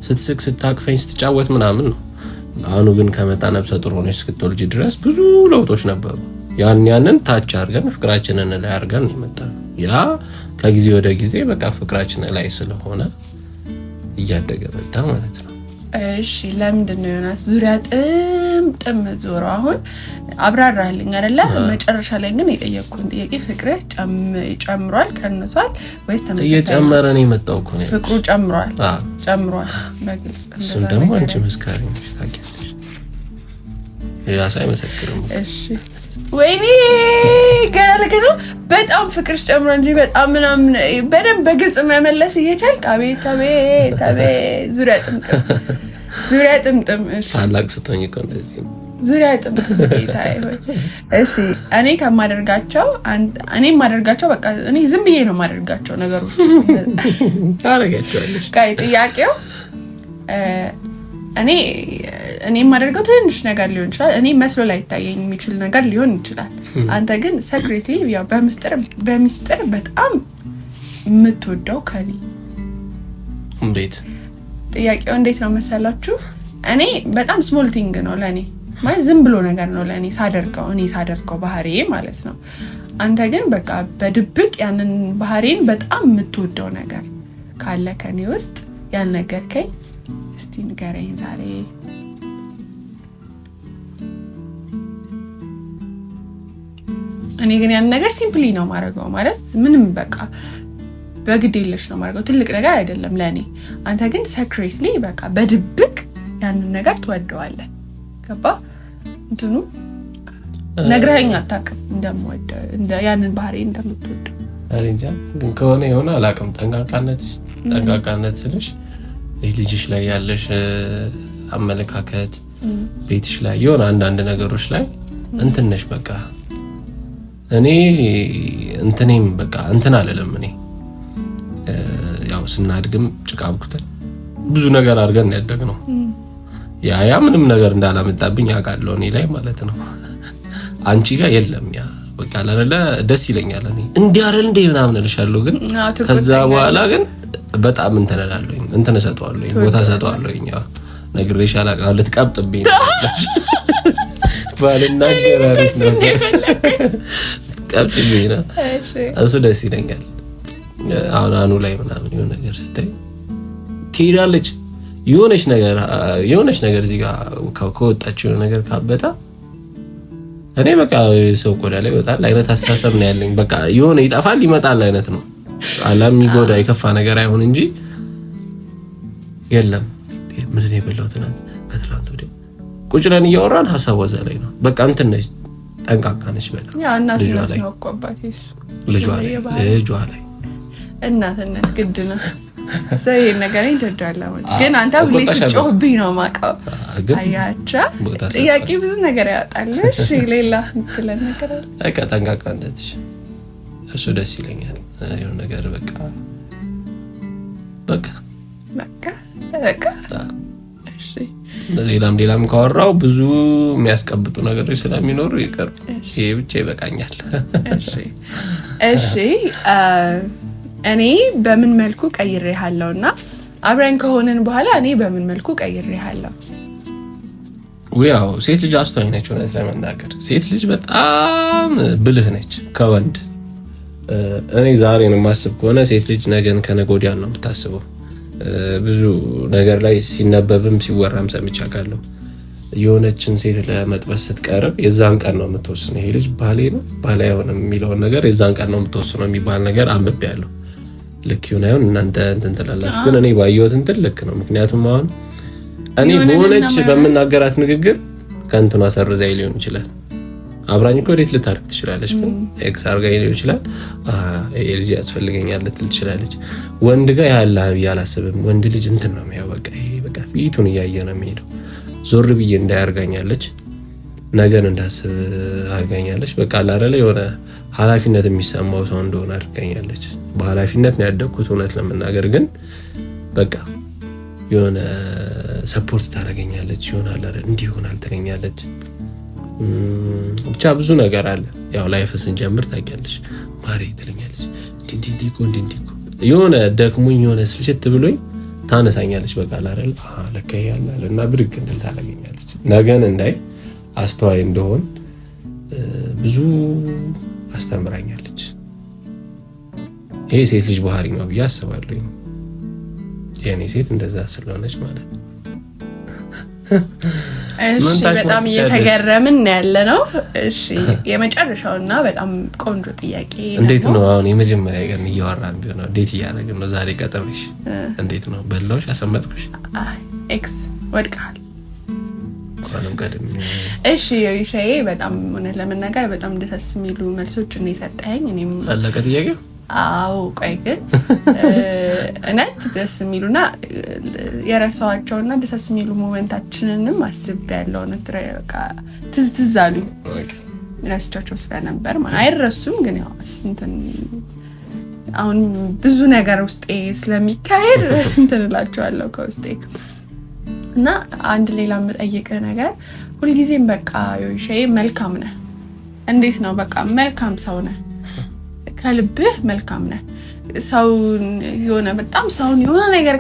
ስትስቅ ስታቅፈኝ ስትጫወት ምናምን ነው። አሁን ግን ከመጣ ነብሰ ጡር ሆነሽ እስክትወልጂ ድረስ ብዙ ለውጦች ነበሩ። ያንን ታች አድርገን ፍቅራችንን ላይ አድርገን ይመጣል። ያ ከጊዜ ወደ ጊዜ በቃ ፍቅራችን ላይ ስለሆነ እያደገ መጣ ማለት ነው። እሺ ለምንድን ነው ዮናስ ዙሪያ ጥምጥም ዞሮ አሁን አብራራልኝ አይደለ? መጨረሻ ላይ ግን የጠየቅኩን ጥያቄ ፍቅርህ ጨምሯል ቀንሷል ወይስ ተመሳሳይ? እየጨመረ ነው የመጣው እኮ ነው። ፍቅሩ ጨምሯል በግልጽ። እሱን ደግሞ አንቺ መስካሪ ነሽ ታውቂያለሽ። ያ ሳይመሰክርም እሺ ወይኔ ገና ለገና በጣም ፍቅርሽ ጨምሯል እንጂ በጣም ምናምን በደንብ በግልጽ መመለስ እየቻልክ አቤት አቤት አቤት ዙሪያ ጥምጥም እሺ ታላቅ ስትሆኝ እኮ እንደዚህ ነው። ዙሪያ ጥምጥም ጌታዬ ሆይ እሺ እኔ የማደርጋቸው በቃ እኔ ዝም ብዬ ነው የማደርጋቸው ነገሮች ታረጋቸዋለሽ። ጥያቄው እኔ የማደርገው ትንሽ ነገር ሊሆን ይችላል እኔ መስሎ ላይ ታየኝ የሚችል ነገር ሊሆን ይችላል አንተ ግን secretly ያው በሚስጥር በጣም የምትወደው ከኔ እንዴት ጥያቄው እንዴት ነው መሰላችሁ እኔ በጣም small thing ነው ለኔ ማለት ዝም ብሎ ነገር ነው ለኔ ሳደርገው ባህሪዬ ማለት ነው አንተ ግን በቃ በድብቅ ያንን ባህሪን በጣም የምትወደው ነገር ካለ ከኔ ውስጥ ያን ነገር ከይ እስቲ ንገረኝ ዛሬ እኔ ግን ያን ነገር ሲምፕሊ ነው ማድረገው ማለት ምንም በቃ በግዴለሽ ነው ማድረገው ትልቅ ነገር አይደለም ለኔ አንተ ግን secretly በቃ በድብቅ ያንን ነገር ትወደዋለህ ገባ እንትኑ ነግረኸኝ አታውቅም እንደምወደ እንደ ያንን ባህሪ እንደምትወደው አሬንጃ ግን ከሆነ የሆነ አላውቅም ጠንቃቃነት ስለሽ ልጅሽ ላይ ያለሽ አመለካከት ቤትሽ ላይ የሆነ አንዳንድ ነገሮች ላይ እንትነሽ በቃ እኔ እንትኔም በቃ እንትን አለለም እኔ ያው ስናድግም ጭቃብኩተን ብዙ ነገር አድርገን ያደግነው ያ ምንም ነገር እንዳላመጣብኝ አውቃለሁ እኔ ላይ ማለት ነው አንቺ ጋር የለም ያ በቃ ለለ ደስ ይለኛል እኔ እንዲያረል እንደ ምናምን እልሻለሁ ግን ከዛ በኋላ ግን በጣም እንትን ሰጠዋለሁ ቦታ ሰጠዋለሁ ያው ነግሬሽ አላውቅም ልትቀብጥብኝ ባልናገር አሪፍ ነው ቀብጥብኝ ነው እሱ ደስ ይለኛል አሁን ላይ ምናምን የሆነ ነገር ስታይ ትሄዳለች የሆነች ነገር እዚህ ጋር ከወጣችው ነገር ካበጣ እኔ በቃ ሰው ቆዳ ላይ ወጣል አይነት አስተሳሰብ ነው ያለኝ በቃ የሆነ ይጣፋል ይመጣል አይነት ነው አላም ይጎዳ የከፋ ነገር አይሆን እንጂ የለም ምን ነው የበላው ከትላንት ወዲያ ቁጭ ብለን እያወራን ሐሳብ ወዛ ላይ ነው በቃ እንትን ነች ጠንቃቃ ነች በጣም ያ እናትነት ነው እኮ አባቴሽ ልጇ ላይ እናትነት ግድ ነው ሰይ ነገር እንተዳለው ግን አንተ ሁሌ ስትጮህብኝ ነው ማቀው አያቻ ጥያቄ ብዙ ነገር ያወጣል እሺ ሌላ ምትለን ነገር አለ በቃ ጠንቃቃ ነች እሱ ደስ ይለኛል የሆነ ነገር በቃ እሺ ሌላም ካወራው ብዙ የሚያስቀብጡ ነገሮች ስለሚኖሩ ይቀር ይሄ ብቻ ይበቃኛል እሺ እኔ በምን መልኩ ቀይሬሃለውና አብረን ከሆነን በኋላ እኔ በምን መልኩ ቀይሬሃለው ያው ሴት ልጅ አስተዋይ ነች እውነት ለመናገር ሴት ልጅ በጣም ብልህ ነች ከወንድ እኔ ዛሬ ነው ማስብ ከሆነ ሴት ልጅ ነገን ከነጎዲያ ነው የምታስበው ብዙ ነገር ላይ ሲነበብም ሲወራም ሰምቻለሁ የሆነችን ሴት ለመጥበስ ስትቀርብ የዛን ቀን ነው የምትወስነው ይሄ ልጅ ባሌ ነው ባሌ አይሆንም የሚለው ነገር የዛን ቀን ነው የምትወስነው የሚባል ነገር አንብቤያለሁ ልክ ይሁን እናንተ እንትን ትላላችሁ ግን እኔ ባየሁት እንትን ልክ ነው ምክንያቱም አሁን እኔ በሆነች በመናገራት ንግግር ከንቱና ሰርዛይ ሊሆን ይችላል አብራኝ እኮ ዴት ልታርቅ ትችላለች ግን ኤክስ አርጋይ ሊሆን ይችላል ይሄ ልጅ ያስፈልገኛል ልትል ትችላለች ወንድ ጋር ያለ ያላሰበም ወንድ ልጅ እንትን ነው የሚያው በቃ ፊቱን ያያየ ነው የሚሄደው ዞር ብዬ እንዳያርጋኛለች ነገን እንዳስብ አርጋኛለች በቃ አላረለ የሆነ ኃላፊነት የሚሰማው ሰው እንደሆነ አርጋኛለች በኃላፊነት ነው ያደኩት እውነት ለመናገር ግን በቃ የሆነ ሰፖርት ታረጋኛለች ይሆናል አይደል እንዲህ ይሆናል ትለኛለች ብቻ ብዙ ነገር አለ ያው ላይፍ ስንጀምር ታውቂያለሽ ማሪ ትለኛለች እንዲንዲኮ የሆነ ደክሞኝ የሆነ ስልችት ብሎኝ ታነሳኛለች በቃ አይደል ለካ ያላል እና ብድግ እንድል ታረጋኛለች ነገን እንዳይ አስተዋይ እንደሆን ብዙ አስተምራኛለች ይሄ ሴት ልጅ ባህሪ ነው ብዬ አስባለሁ የኔ ሴት እንደዛ ስለሆነች ማለት እሺ በጣም እየተገረምን ያለነው እሺ የመጨረሻውና በጣም ቆንጆ ጥያቄ እንዴት ነው አሁን የመጀመሪያ ቀን እያወራን ቢሆን እንዴት ያያረግን ነው ዛሬ ቀጠርሽ እንዴት ነው በላውሽ አሰመጥኩሽ ኤክስ ወድቃል ቆንም ቀደም እሺ ይሻዬ በጣም ሆነ ለመናገር በጣም ደስ የሚሉ መልሶች ነው የሰጠኸኝ እኔም አለቀ ጥያቄው አው ቆይ ግን እነት ደስ የሚሉና የራሳቸውና ደስ የሚሉ ሞመንታችንንም አስቤያለሁ በቃ ትዝትዛሉ ራስቻቸው ስለነበር ማለት አይረሱም ግን ያው እንትን አሁን ብዙ ነገር ውስጤ ስለሚካሄድ እንትን እላቸዋለሁ ከውስጤ እና አንድ ሌላ የምጠይቅህ ነገር ሁልጊዜም በቃ ዮይሼ መልካም ነህ። እንዴት ነው በቃ መልካም ሰው ነህ፣ ከልብህ መልካም ነህ። ሰው የሆነ በጣም ሰውን የሆነ ነገር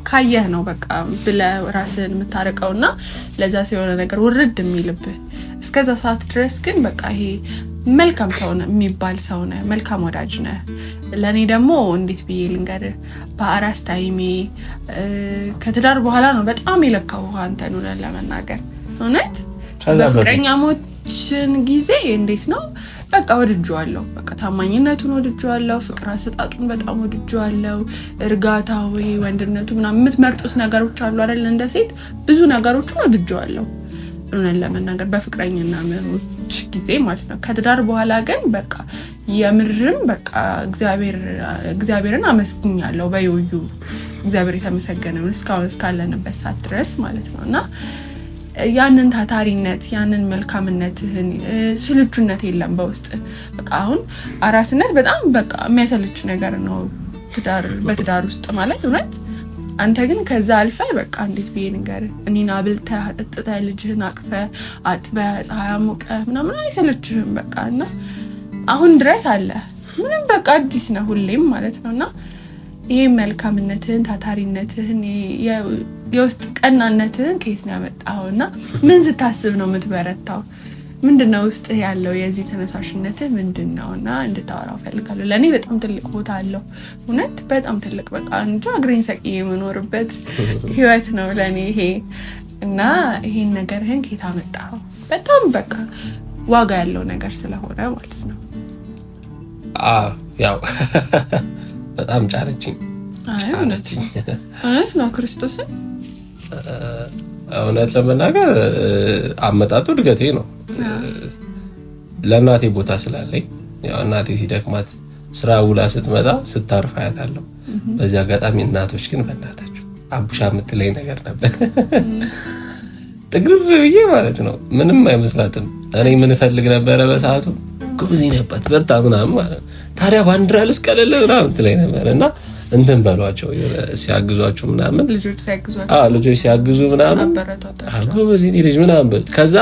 ካየህ ነው በቃ ብለህ ራስህን የምታረቀውና ለዛ ሰው የሆነ ነገር ውርድ የሚልብህ እስከዛ ሰዓት ድረስ ግን በቃ ይሄ መልካም ሰው ነህ የሚባል ሰው ነህ፣ መልካም ወዳጅ ነህ። ለኔ ደግሞ እንዴት ብዬ ልንገርህ በአራስ ታይሜ ከትዳር በኋላ ነው በጣም የለካው አንተን ሆነን ለመናገር እውነት በፍቅረኛሞችን ጊዜ እንዴት ነው በቃ ወድጄዋለሁ። በቃ ታማኝነቱን ወድጄዋለሁ፣ ፍቅር አሰጣጡን በጣም ወድጄዋለሁ፣ እርጋታው፣ ወንድነቱ ምናምን የምትመርጡት ነገሮች አሉ አይደል እንደ ሴት ብዙ ነገሮችን ወድጄዋለሁ እውነት ለመናገር በፍቅረኛሞች ጊዜ ማለት ነው። ከትዳር በኋላ ግን በቃ የምርም በቃ እግዚአብሔርን አመስግኛለሁ በዮዩ እግዚአብሔር የተመሰገነ እስካሁን እስካለንበት ሰዓት ድረስ ማለት ነውና ያንን ታታሪነት ያንን መልካምነትህን ስልቹነት የለም በውስጥ በቃ አሁን አራስነት በጣም በቃ የሚያሰልች ነገር ነው በትዳር ውስጥ ማለት እውነት። አንተ ግን ከዛ አልፈ በቃ እንዴት ብዬ ነገር እኔና አብልተህ አጠጥተህ ልጅህን አቅፈህ አጥበህ ፀሐይ አሞቀህ ምናምን አይሰልችህም በቃ እና አሁን ድረስ አለ ምንም በቃ አዲስ ነው ሁሌም ማለት ነውና ይሄ መልካምነትህን ታታሪነትህን የውስጥ ቀናነትህን ከየት ነው ያመጣውና ምን ስታስብ ነው የምትበረታው? ምንድነው ውስጥ ያለው የዚህ ተነሳሽነትህ ምንድነውና እንድታወራው ፈልጋለሁ። ለኔ በጣም ትልቅ ቦታ አለው እውነት በጣም ትልቅ በቃ እንጃ እግሬን ሰቅዬ የምኖርበት ህይወት ነው ለኔ ይሄ እና ይሄን ነገርህን ከየት አመጣው? በጣም በቃ ዋጋ ያለው ነገር ስለሆነ ማለት ነው። ያው በጣም ጫረችኝ። እውነት ነው ክርስቶስን እውነት ለመናገር አመጣጡ እድገቴ ነው። ለእናቴ ቦታ ስላለኝ ያው እናቴ ሲደክማት ስራ ውላ ስትመጣ ስታርፍ አያታለሁ። በዚህ አጋጣሚ እናቶች ግን በእናታችሁ አቡሻ የምትለኝ ነገር ነበር ጥግር ብዬ ማለት ነው። ምንም አይመስላትም። እኔ ምን ፈልግ ነበረ በሰዓቱ ጎበዝ ነበር በርታ ምናምን ማለት ታዲያ ባንዲራ ልስቀልል ምናምን ትለኝ ነበር እና እንትን በሏቸው ሲያግዟችሁ ምናምን ልጆች ሲያግዙ ምናምን ጎበዝ ልጅ ምናምን በሉት። ከዛ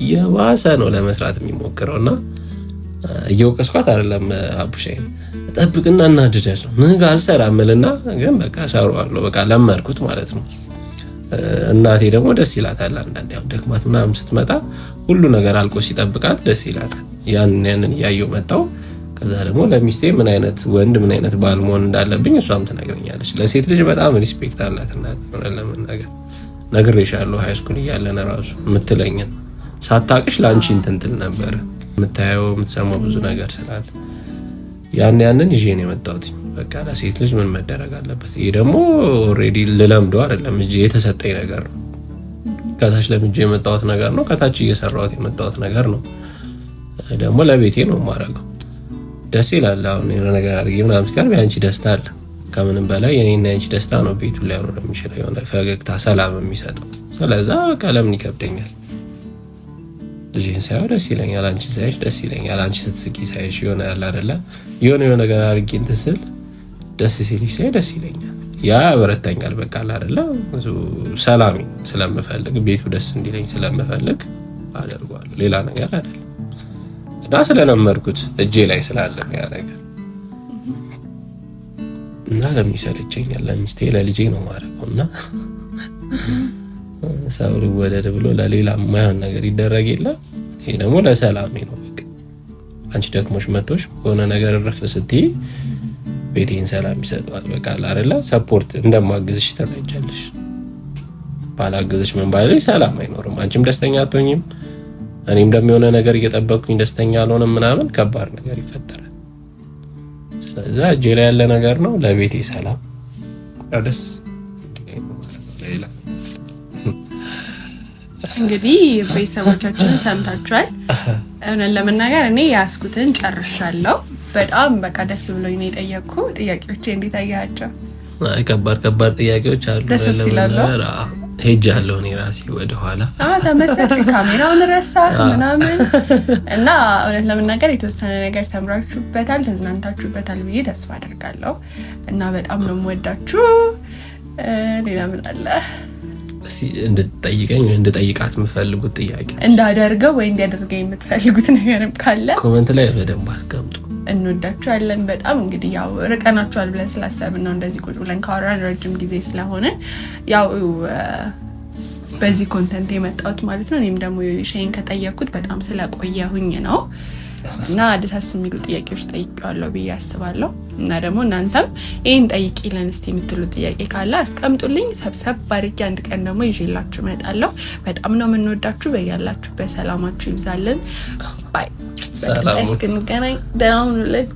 የባሰ ነው ለመስራት የሚሞክረውና እየወቀስኳት አይደለም አቡሻዬን እጠብቅና እናድዳለሁ ነገ አልሰራምልና ግን በቃ ሰራዋለሁ በቃ ለመርኩት ማለት ነው። እናቴ ደግሞ ደስ ይላታል አንዳንዴ ያው ደክማት ምናምን ስትመጣ ሁሉ ነገር አልቆ ሲጠብቃት ደስ ይላታል። ያንን ያየው መጣው። ከዛ ደግሞ ለሚስቴ ምን አይነት ወንድ ምን አይነት ባል መሆን እንዳለብኝ እሷም ትነግረኛለች። ለሴት ልጅ በጣም ሪስፔክት አላት እና ለምን ነገር ነግሬሻለሁ ሃይስኩል እያለን ራሱ የምትለኝን ሳታቅሽ ላንቺ እንትን ነበር የምታየው የምትሰማው ብዙ ነገር ስላለ ያንን ይዤ ነው የመጣሁት። በቃ ለሴት ልጅ ምን መደረግ አለበት። ይሄ ደግሞ ኦሬዲ ልለምደው አይደለም እንጂ የተሰጠኝ ነገር ነው። ከታች ለምጄ የመጣሁት ነገር ነው። ከታች እየሰራሁት የመጣሁት ነገር ነው። ደግሞ ለቤቴ ነው ማረጋው። ደስ ይላል። አሁን የሆነ ነገር አድርጌ ምናምን ሲቀርብ ያንቺ ደስታ አለ። ከምንም በላይ የኔና ያንቺ ደስታ ነው ቤቱ ላይ ነው የሚችለው የሆነ ፈገግታ ሰላም የሚሰጠው። ስለዛ በቃ ለምን ይከብደኛል? ልጅን ሳይው ደስ ይለኛል፣ አንቺ ሳይሽ ደስ ይለኛል። አንቺ ስትስቂ ሳይሽ የሆነ ያለ አይደለ የሆነ ነገር አድርጌ እንትን ስል ደስ ሲልሽ ሳይ ደስ ይለኛል። ያ ያበረታኛል። በቃ አይደለ ሰላም ስለምፈልግ ቤቱ ደስ እንዲለኝ ስለምፈልግ አደርጋለሁ። ሌላ ነገር አይደለም። እና ስለለመድኩት እጄ ላይ ስላለ ያ ነገር እና ለሚሰለቸኛል ለሚስቴ ለልጄ ነው ማረውና ሰው ልወለድ ብሎ ለሌላ ማይሆን ነገር ይደረግ የለ። ይሄ ደግሞ ለሰላም ነው። በቃ አንቺ ደክሞሽ መጥቶሽ ሆነ ነገር ረፍ ስትይ ቤቴን ሰላም ይሰጣል። በቃ አይደለ ሰፖርት እንደማግዝሽ ተረጃለሽ። ባላግዝሽ ምን ባለኝ ሰላም አይኖርም። አንቺም ደስተኛ አትሆኝም። እኔም ደግሞ የሆነ ነገር እየጠበቅኩኝ ደስተኛ አልሆንም ምናምን ከባድ ነገር ይፈጠራል። ስለዚህ እጄ ላይ ያለ ነገር ነው ለቤቴ ሰላም ደስ ሌላ እንግዲህ ቤተሰቦቻችን ሰምታችኋል። እውነት ለመናገር እኔ ያስኩትን ጨርሻለሁ። በጣም በቃ ደስ ብሎኝ ነው የጠየቅኩ። ጥያቄዎች እንዴት አያቸው? አይ ከባድ ጥያቄዎች አሉ። ለምን ሄጃለሁ እኔ ራሴ ወደ ኋላ ተመሰጥክ ካሜራውን ረሳህ ምናምን እና እውነት ለመናገር የተወሰነ ነገር ተምራችሁበታል፣ ተዝናንታችሁበታል ብዬ ተስፋ አደርጋለሁ እና በጣም ነው የምወዳችሁ። ሌላ ምን አለ? እንድትጠይቀኝ ወይ እንድጠይቃት የምትፈልጉት ጥያቄ እንዳደርገው ወይ እንዲያደርገኝ የምትፈልጉት ነገርም ካለ ኮሜንት ላይ በደንብ አስቀምጡ። እንወዳችኋለን በጣም። እንግዲህ ያው ርቀናችኋል ብለን ስላሰብን ነው እንደዚህ ቁጭ ብለን ካወራን ረጅም ጊዜ ስለሆነ ያው በዚህ ኮንተንት የመጣሁት ማለት ነው። እኔም ደግሞ ዩዩሼን ከጠየቅኩት በጣም ስለቆየሁኝ ነው እና ደስ የሚሉ ጥያቄዎች ጠይቄዋለሁ ብዬ አስባለሁ። እና ደግሞ እናንተም ይሄን ጠይቂልን እስቲ የምትሉ ጥያቄ ካለ አስቀምጡልኝ። ሰብሰብ ባርኪ አንድ ቀን ደግሞ ይዤላችሁ እመጣለሁ። በጣም ነው የምንወዳችሁ። በያላችሁ በሰላማችሁ ይብዛልን። ባይ። ሰላም። እስክንገናኝ ደህና ሁኑልን።